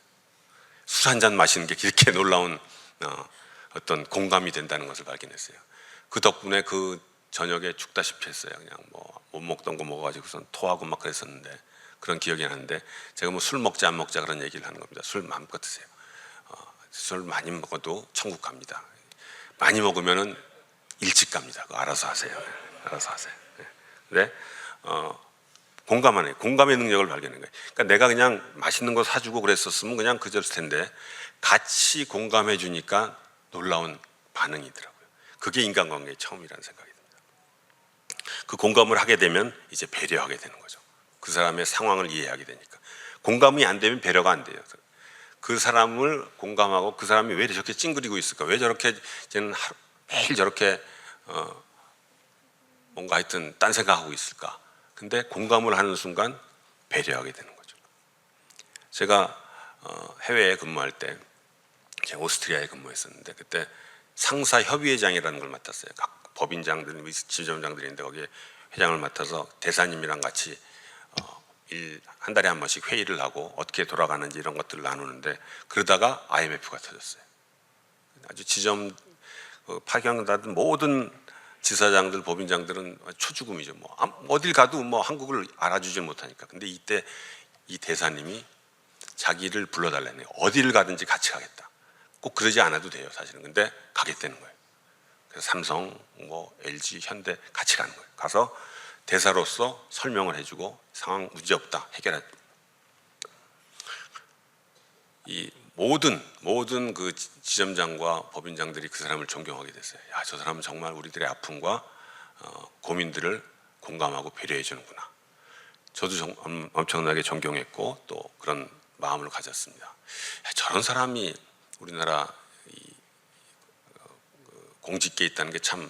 술 한 잔 마시는 게 이렇게 놀라운 어떤 공감이 된다는 것을 발견했어요. 그 덕분에 그 저녁에 죽다시피 했어요. 그냥 뭐 못 먹던 거 먹어가지고선 토하고 막 그랬었는데 그런 기억이 나는데 제가 뭐 술 먹자 안 먹자 그런 얘기를 하는 겁니다. 술 마음껏 드세요. 술 많이 먹어도 천국 갑니다. 많이 먹으면은 일찍 갑니다. 그거 알아서 하세요. 알아서 하세요. 네. 공감하네. 공감의 능력을 발견한 거예요. 그러니까 내가 그냥 맛있는 거 사주고 그랬었으면 그냥 그저였을 텐데 같이 공감해 주니까 놀라운 반응이더라고요. 그게 인간관계의 처음이라는 생각이 듭니다. 그 공감을 하게 되면 이제 배려하게 되는 거죠. 그 사람의 상황을 이해하게 되니까. 공감이 안 되면 배려가 안 돼요. 그 사람을 공감하고 그 사람이 왜 저렇게 찡그리고 있을까? 왜 저렇게 쟤는 매일 저렇게 뭔가 하여튼 딴 생각하고 있을까? 근데 공감을 하는 순간 배려하게 되는 거죠. 제가 해외에 근무할 때 제가 오스트리아에 근무했었는데 그때 상사협의회장이라는 걸 맡았어요. 각 법인장들, 지점장들이 있는데 거기에 회장을 맡아서 대사님이랑 같이 한 달에 한 번씩 회의를 하고 어떻게 돌아가는지 이런 것들을 나누는데 그러다가 IMF가 터졌어요. 아주 지점 파견받은 모든 지사장들, 법인장들은 초죽음이죠. 뭐 어딜 가도 뭐 한국을 알아주질 못하니까. 근데 이때 이 대사님이 자기를 불러달라네요. 어디를 가든지 같이 가겠다. 꼭 그러지 않아도 돼요, 사실은. 근데 가겠다는 거예요. 그래서 삼성, 뭐 LG, 현대 같이 가는 거예요. 가서 대사로서 설명을 해주고 상황 문제 없다, 해결하자. 이 모든 그 지점장과 법인장들이 그 사람을 존경하게 됐어요. 야, 저 사람은 정말 우리들의 아픔과 고민들을 공감하고 배려해 주는구나. 저도 엄청나게 존경했고 또 그런 마음을 가졌습니다. 야, 저런 사람이 우리나라 공직계에 있다는 게 참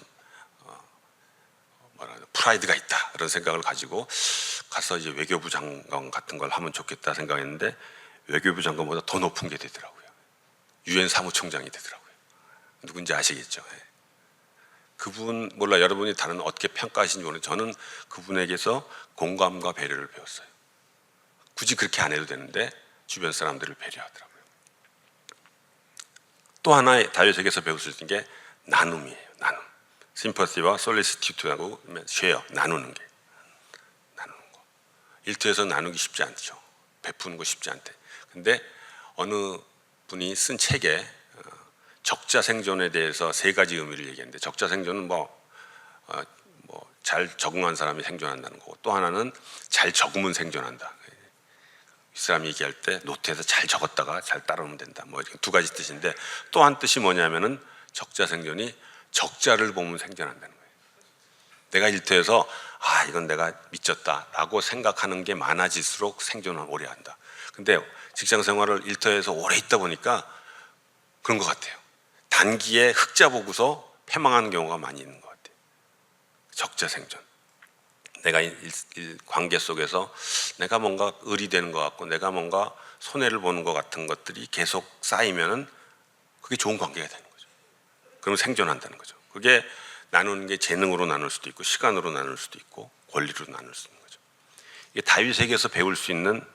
프라이드가 있다 그런 생각을 가지고 가서 이제 외교부 장관 같은 걸 하면 좋겠다 생각했는데 외교부 장관보다 더 높은 게 되더라고요. 유엔 사무총장이 되더라고요. 누군지 아시겠죠? 예. 그분 몰라 여러분이 다른 어떻게 평가하시는지 모르는데 저는 그분에게서 공감과 배려를 배웠어요. 굳이 그렇게 안 해도 되는데 주변 사람들을 배려하더라고요. 또 하나의 다윗에게서 배울 수 있는 게 나눔이에요. 나눔. 심퍼시와 솔리시티튜드하고 쉐어, 나누는 게. 나누는 거. 일터에서 나누기 쉽지 않죠. 베푸는 거 쉽지 않대. 근데 어느 분이 쓴 책에 적자 생존에 대해서 세 가지 의미를 얘기했는데 적자 생존은 잘 적응한 사람이 생존한다는 거고 또 하나는 잘 적으면 생존한다. 이 사람이 얘기할 때 노트에서 잘 적었다가 잘 따라오면 된다. 뭐 이렇게 두 가지 뜻인데 또 한 뜻이 뭐냐면은 적자 생존이 적자를 보면 생존한다는 거예요. 내가 일터에서 이건 내가 미쳤다라고 생각하는 게 많아질수록 생존을 오래 한다. 근데 직장 생활을 일터에서 오래 있다 보니까 그런 것 같아요. 단기에 흑자 보고서 패망하는 경우가 많이 있는 것 같아요. 적자 생존. 내가 관계 속에서 내가 뭔가 의리되는 것 같고 내가 뭔가 손해를 보는 것 같은 것들이 계속 쌓이면은 그게 좋은 관계가 되는 거죠. 그러면 생존한다는 거죠. 그게 나누는 게 재능으로 나눌 수도 있고 시간으로 나눌 수도 있고 권리로 나눌 수 있는 거죠. 이게 다윗에게서 배울 수 있는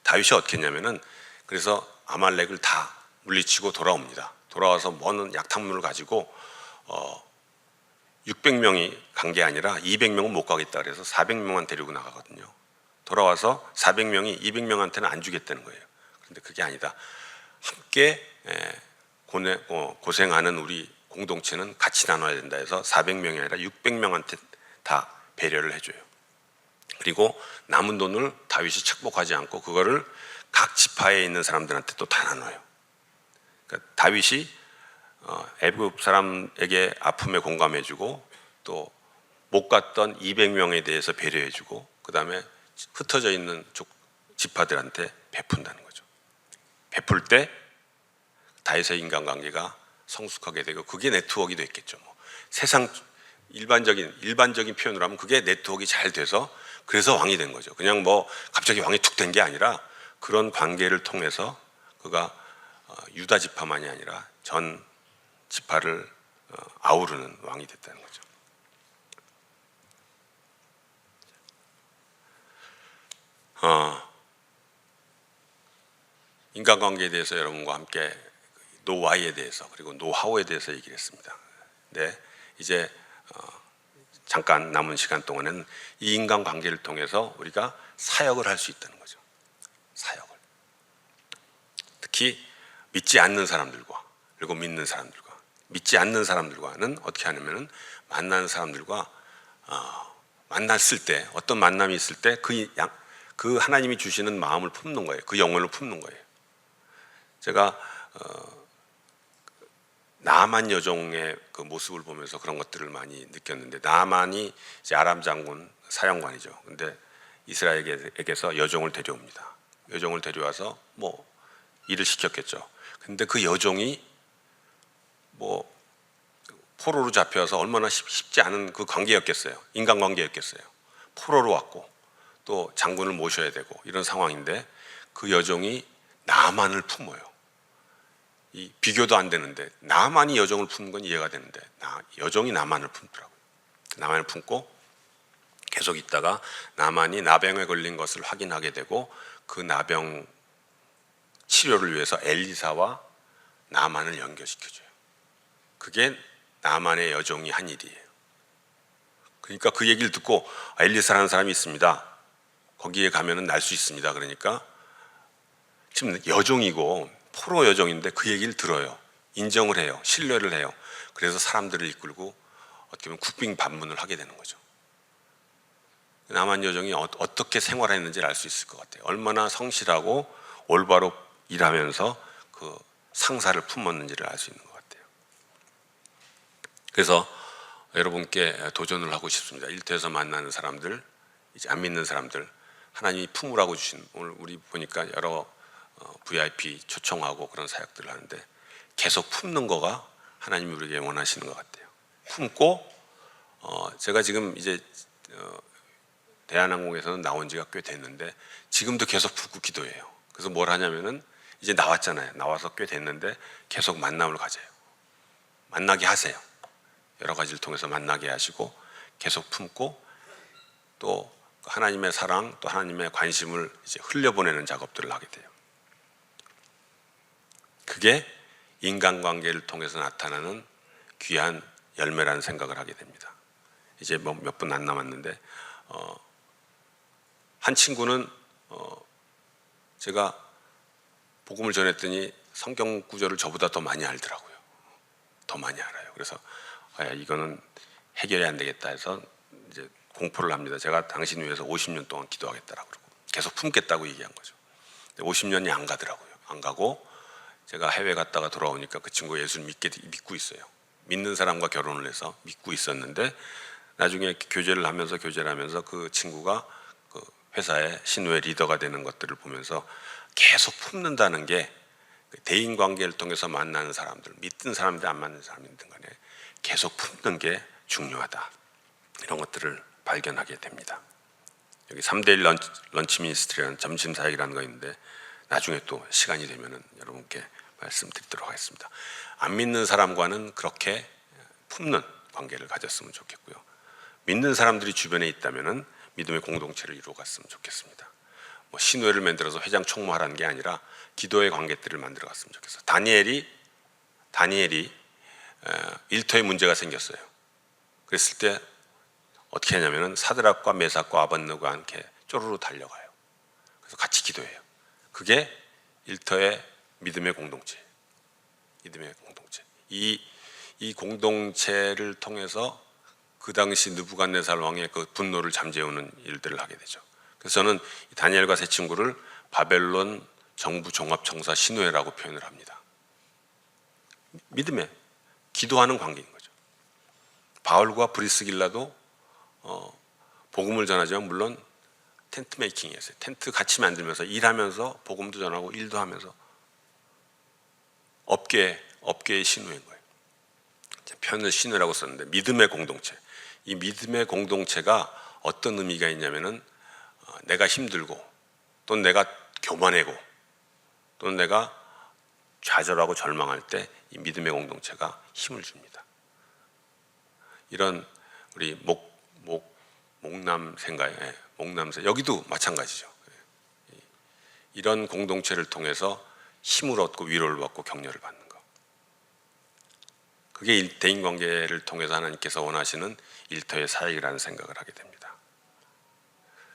다윗이 어떻게 했냐면은 그래서 아말렉을 다 물리치고 돌아옵니다. 돌아와서 먼 약탈물을 가지고 600명이 간 게 아니라 200명은 못 가겠다 그래서 400명만 데리고 나가거든요. 돌아와서 400명이 200명한테는 안 주겠다는 거예요. 그런데 그게 아니다. 함께 고생하는 우리 공동체는 같이 나눠야 된다 해서 400명이 아니라 600명한테 다 배려를 해줘요. 그리고 남은 돈을 다윗이 착복하지 않고 그거를 각 지파에 있는 사람들한테 또 다 나눠요. 그러니까 다윗이 애굽 사람에게 아픔에 공감해주고 또 못 갔던 200명에 대해서 배려해주고 그 다음에 흩어져 있는 지파들한테 베푼다는 거죠. 베풀 때 다윗의 인간관계가 성숙하게 되고 그게 네트워크가 됐겠죠. 세상 일반적인 표현으로 하면 그게 네트워크가 잘 돼서 그래서 왕이 된 거죠. 그냥 갑자기 왕이 툭 된 게 아니라 그런 관계를 통해서 그가 유다 지파만이 아니라 전 지파를 아우르는 왕이 됐다는 거죠. 인간관계에 대해서 여러분과 함께 노와이에 대해서 그리고 노하우에 대해서 얘기를 했습니다. 네, 이제 잠깐 남은 시간 동안에는 이 인간관계를 통해서 우리가 사역을 할 수 있다는 거죠. 사역을. 특히 믿지 않는 사람들과 그리고 믿는 사람들과 믿지 않는 사람들과는 어떻게 하냐면은 만나는 사람들과 만났을 때 어떤 만남이 있을 때 그 하나님이 주시는 마음을 품는 거예요. 그 영혼을 품는 거예요. 제가 나만 여종의 그 모습을 보면서 그런 것들을 많이 느꼈는데 나만이 이제 아람 장군 사령관이죠. 근데 이스라엘에게서 여종을 데려옵니다. 여종을 데려와서 일을 시켰겠죠. 근데 그 여종이 포로로 잡혀서 얼마나 쉽지 않은 그 관계였겠어요. 인간관계였겠어요. 포로로 왔고 또 장군을 모셔야 되고 이런 상황인데 그 여종이 나만을 품어요. 비교도 안 되는데 나만이 여종을 품는 건 이해가 되는데 여종이 나만을 품더라고요. 나만을 품고 계속 있다가 나만이 나병에 걸린 것을 확인하게 되고 그 나병 치료를 위해서 엘리사와 나만을 연결시켜줘요. 그게 나만의 여종이 한 일이에요. 그러니까 그 얘기를 듣고 엘리사라는 사람이 있습니다. 거기에 가면은 날 수 있습니다. 그러니까 지금 여종이고 포로 여종인데 그 얘기를 들어요. 인정을 해요. 신뢰를 해요. 그래서 사람들을 이끌고 어떻게 보면 국빈 반문을 하게 되는 거죠. 나만 여종이 어떻게 생활했는지를 알 수 있을 것 같아요. 얼마나 성실하고 올바로 일하면서 그 상사를 품었는지를 알 수 있는 것 같아요. 그래서 여러분께 도전을 하고 싶습니다. 일터에서 만나는 사람들, 이제 안 믿는 사람들, 하나님이 품으라고 주신, 오늘 우리 보니까 여러 VIP 초청하고 그런 사역들을 하는데 계속 품는 거가 하나님이 우리에게 원하시는 것 같아요. 품고 제가 지금 이제 대한항공에서는 나온 지가 꽤 됐는데 지금도 계속 북구 기도해요. 그래서 뭘 하냐면은 이제 나왔잖아요. 나와서 꽤 됐는데 계속 만남을 가져요. 만나게 하세요. 여러 가지를 통해서 만나게 하시고 계속 품고 또 하나님의 사랑 또 하나님의 관심을 이제 흘려보내는 작업들을 하게 돼요. 그게 인간관계를 통해서 나타나는 귀한 열매라는 생각을 하게 됩니다. 이제 뭐 몇 분 안 남았는데 한 친구는 제가 복음을 전했더니 성경 구절을 저보다 더 많이 알더라고요. 더 많이 알아요. 그래서 이거는 해결이 안 되겠다 해서 이제 공포를 합니다. 제가 당신 위해서 50년 동안 기도하겠다라고 그러고 계속 품겠다고 얘기한 거죠. 50년이 안 가더라고요. 안 가고 제가 해외 갔다가 돌아오니까 그 친구가 예수를 믿고 있어요. 믿는 사람과 결혼을 해서 믿고 있었는데 나중에 교제를 하면서 그 친구가 그 회사의 신우의 리더가 되는 것들을 보면서 계속 품는다는 게 대인 관계를 통해서 만나는 사람들, 믿는 사람들 안 맞는 사람이든 간에 계속 품는 게 중요하다. 이런 것들을 발견하게 됩니다. 여기 3대1 런치 미니스트리라는 점심 사역이라는 거 있는데 나중에 또 시간이 되면은 여러분께 말씀드리도록 하겠습니다. 안 믿는 사람과는 그렇게 품는 관계를 가졌으면 좋겠고요. 믿는 사람들이 주변에 있다면은 믿음의 공동체를 이루어갔으면 좋겠습니다. 뭐 신회를 만들어서 회장 총무하라는 게 아니라 기도의 관계들을 만들어갔으면 좋겠어요. 다니엘이 일터에 문제가 생겼어요. 그랬을 때 어떻게 하냐면은 사드락과 메삭과 아벳느고가 함께 쪼르르 달려가요. 그래서 같이 기도해요. 그게 일터의 믿음의 공동체. 이 공동체를 통해서 그 당시 느부갓네살 왕의 그 분노를 잠재우는 일들을 하게 되죠. 그래서 저는 다니엘과 세 친구를 바벨론 정부 종합청사 신우회라고 표현을 합니다. 믿음의 기도하는 관계인 거죠. 바울과 브리스길라도 복음을 전하지만 물론 텐트 메이킹이었어요. 텐트 같이 만들면서 일하면서 복음도 전하고 일도 하면서 업계의 신우인 거예요. 표현을 신우라고 썼는데 믿음의 공동체. 이 믿음의 공동체가 어떤 의미가 있냐면은 내가 힘들고 또는 내가 교만하고 또는 내가 좌절하고 절망할 때 이 믿음의 공동체가 힘을 줍니다. 이런 우리 목남새인가요? 목남새 여기도 마찬가지죠. 이런 공동체를 통해서 힘을 얻고 위로를 받고 격려를 받는 것. 그게 대인관계를 통해서 하나님께서 원하시는 일터의 사역이라는 생각을 하게 됩니다.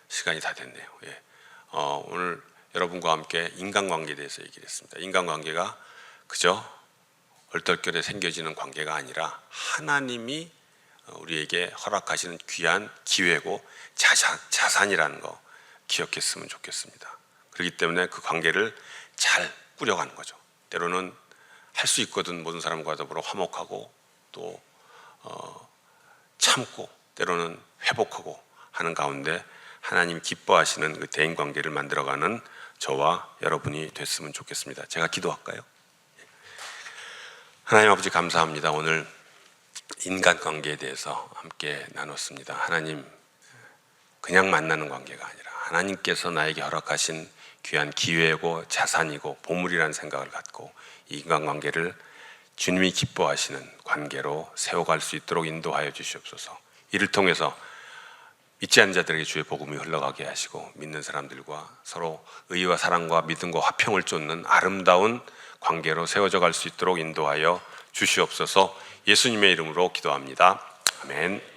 시간이 다 됐네요. 오늘 여러분과 함께 인간관계에 대해서 얘기를 했습니다. 인간관계가 그저 얼떨결에 생겨지는 관계가 아니라 하나님이 우리에게 허락하시는 귀한 기회고 자산이라는 거 기억했으면 좋겠습니다. 그렇기 때문에 그 관계를 잘 꾸려가는 거죠. 때로는 할 수 있거든 모든 사람과 더불어 화목하고 또 참고 때로는 회복하고 하는 가운데 하나님 기뻐하시는 그 대인관계를 만들어가는 저와 여러분이 됐으면 좋겠습니다. 제가 기도할까요? 하나님 아버지 감사합니다. 오늘 인간관계에 대해서 함께 나눴습니다. 하나님 그냥 만나는 관계가 아니라 하나님께서 나에게 허락하신 귀한 기회고 자산이고 보물이라는 생각을 갖고 이 인간관계를 주님이 기뻐하시는 관계로 세워갈 수 있도록 인도하여 주시옵소서. 이를 통해서 믿지 않는 자들에게 주의 복음이 흘러가게 하시고 믿는 사람들과 서로 의와 사랑과 믿음과 화평을 쫓는 아름다운 관계로 세워져 갈 수 있도록 인도하여 주시옵소서. 예수님의 이름으로 기도합니다. 아멘.